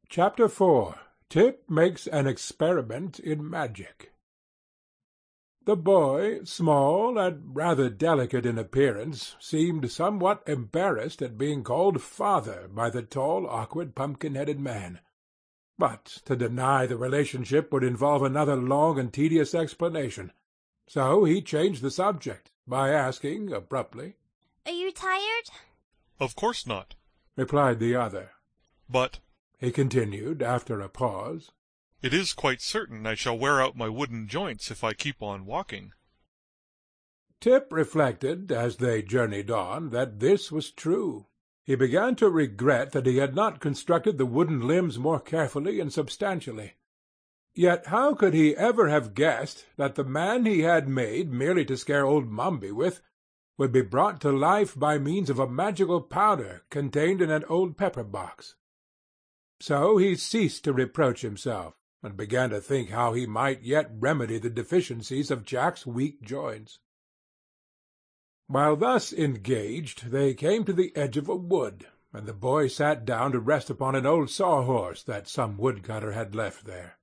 Chapter 4. Tip Makes an Experiment in Magic. The boy, small and rather delicate in appearance, seemed somewhat embarrassed at being called father by the tall, awkward, pumpkin-headed man. But to deny the relationship would involve another long and tedious explanation, so he changed the subject by asking, abruptly, "Are you tired?" "Of course not," replied the other. "but," he continued, after a pause, "it is quite certain I shall wear out my wooden joints if I keep on walking." Tip reflected, as they journeyed on, that this was true. He began to regret that he had not constructed the wooden limbs more carefully and substantially. Yet how could he ever have guessed that the man he had made merely to scare old Mombi with would be brought to life by means of a magical powder contained in an old pepper-box? So he ceased to reproach himself, and began to think how he might yet remedy the deficiencies of Jack's weak joints. While thus engaged, they came to the edge of a wood, and the boy sat down to rest upon an old sawhorse that some woodcutter had left there.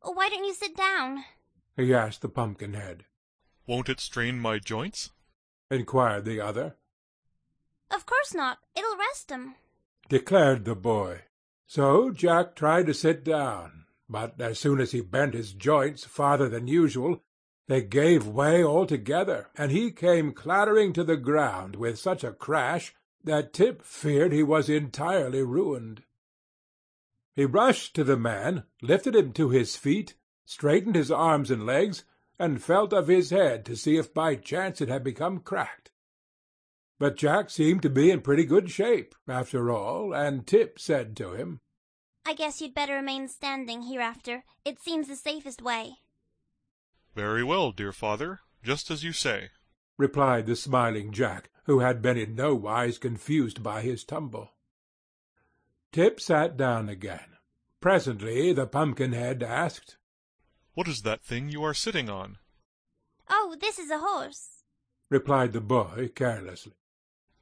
"Why don't you sit down?" he asked the Pumpkinhead. "Won't it strain my joints?" inquired the other. "Of course not. It'll rest 'em," declared the boy. So Jack tried to sit down, but as soon as he bent his joints farther than usual, they gave way altogether, and he came clattering to the ground with such a crash that Tip feared he was entirely ruined. He rushed to the man, lifted him to his feet, straightened his arms and legs, and felt of his head to see if by chance it had become cracked. But Jack seemed to be in pretty good shape, after all, and Tip said to him, "I guess you'd better remain standing hereafter. It seems the safest way." "Very well, dear father, just as you say," replied the smiling Jack, who had been in no wise confused by his tumble. Tip sat down again. Presently the Pumpkinhead asked, "What is that thing you are sitting on?" "Oh, this is a horse," replied the boy carelessly.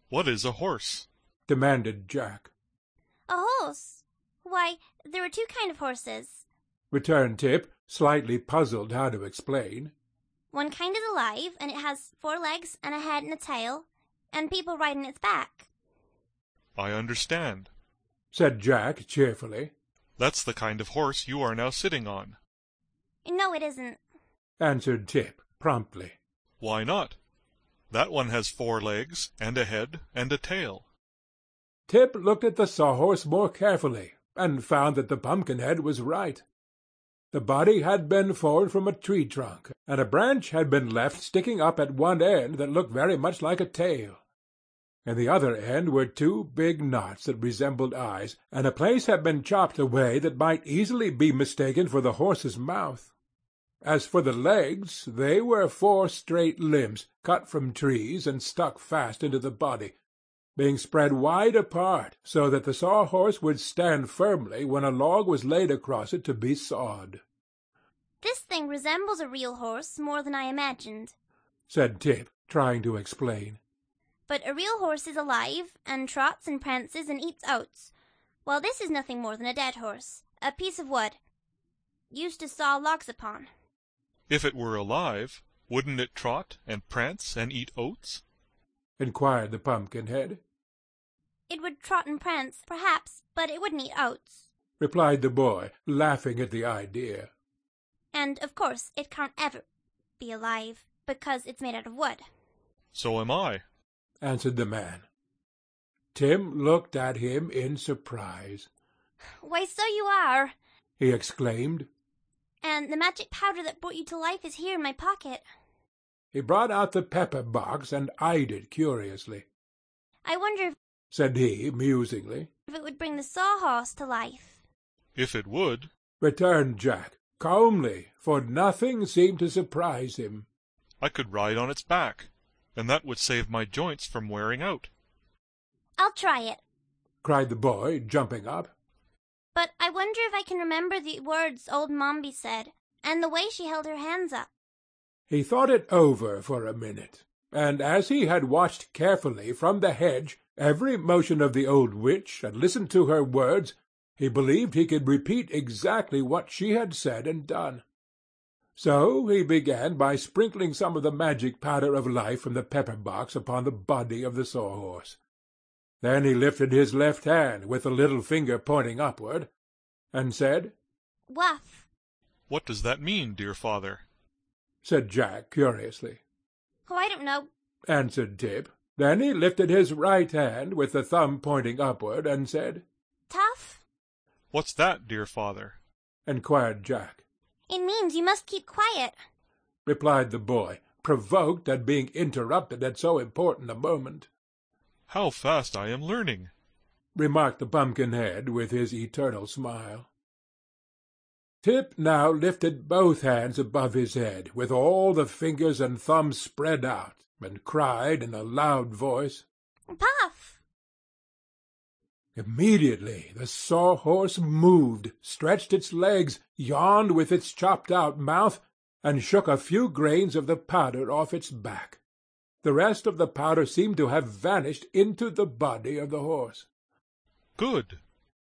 "What is a horse?" demanded Jack. "A horse? Why, there are two kinds of horses," returned Tip, slightly puzzled how to explain. "One kind is alive, and it has 4 legs and a head and a tail, and people ride on its back." "I understand," said Jack cheerfully. "That's the kind of horse you are now sitting on." "No, it isn't," answered Tip promptly. "Why not? That one has 4 legs, and a head, and a tail." Tip looked at the sawhorse more carefully, and found that the Pumpkinhead was right. The body had been formed from a tree trunk, and a branch had been left sticking up at one end that looked very much like a tail. In the other end were 2 big knots that resembled eyes, and a place had been chopped away that might easily be mistaken for the horse's mouth. As for the legs, they were 4 straight limbs, cut from trees and stuck fast into the body, being spread wide apart so that the sawhorse would stand firmly when a log was laid across it to be sawed. "This thing resembles a real horse more than I imagined," said Tip, trying to explain. "but a real horse is alive, and trots and prances and eats oats, while this is nothing more than a dead horse, a piece of wood, used to saw logs upon." "If it were alive, wouldn't it trot and prance and eat oats?" inquired the Pumpkinhead. "It would trot and prance, perhaps, but it wouldn't eat oats. replied the boy, laughing at the idea. And, of course, it can't ever be alive, because it's made out of wood." "So am I," answered the man. Tim looked at him in surprise. "Why, so you are!" he exclaimed. "And the magic powder that brought you to life is here in my pocket." He brought out the pepper-box and eyed it curiously. "I wonder," said he, musingly, "if it would bring the sawhorse to life." "If it would," returned Jack, calmly, for nothing seemed to surprise him. "I could ride on its back, and that would save my joints from wearing out." "I'll try it. cried the boy, jumping up. But I wonder if I can remember the words old Mombi said, and the way she held her hands up." He thought it over for a minute, and as he had watched carefully from the hedge every motion of the old witch, and listened to her words, He believed he could repeat exactly what she had said and done. So he began by sprinkling some of the magic powder of life from the pepper-box upon the body of the Sawhorse. Then he lifted his left hand, with the little finger pointing upward, and said, "Wuff." What does that mean, dear father? said Jack curiously. "Oh, I don't know." answered Tip. Then he lifted his right hand, with the thumb pointing upward, and said, "Tough?" What's that, dear father? inquired Jack. "It means you must keep quiet," replied the boy, provoked at being interrupted at so important a moment. How fast I am learning! remarked the Pumpkinhead with his eternal smile. Tip now lifted both hands above his head, with all the fingers and thumbs spread out, and cried in a loud voice, "Puff!" Immediately the Sawhorse moved, stretched its legs, yawned with its chopped-out mouth, and shook a few grains of the powder off its back. The rest of the powder seemed to have vanished into the body of the horse. Good!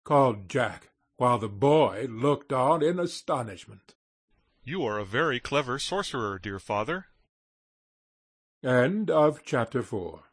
called Jack, while the boy looked on in astonishment. You are a very clever sorcerer, dear father. End of chapter 4.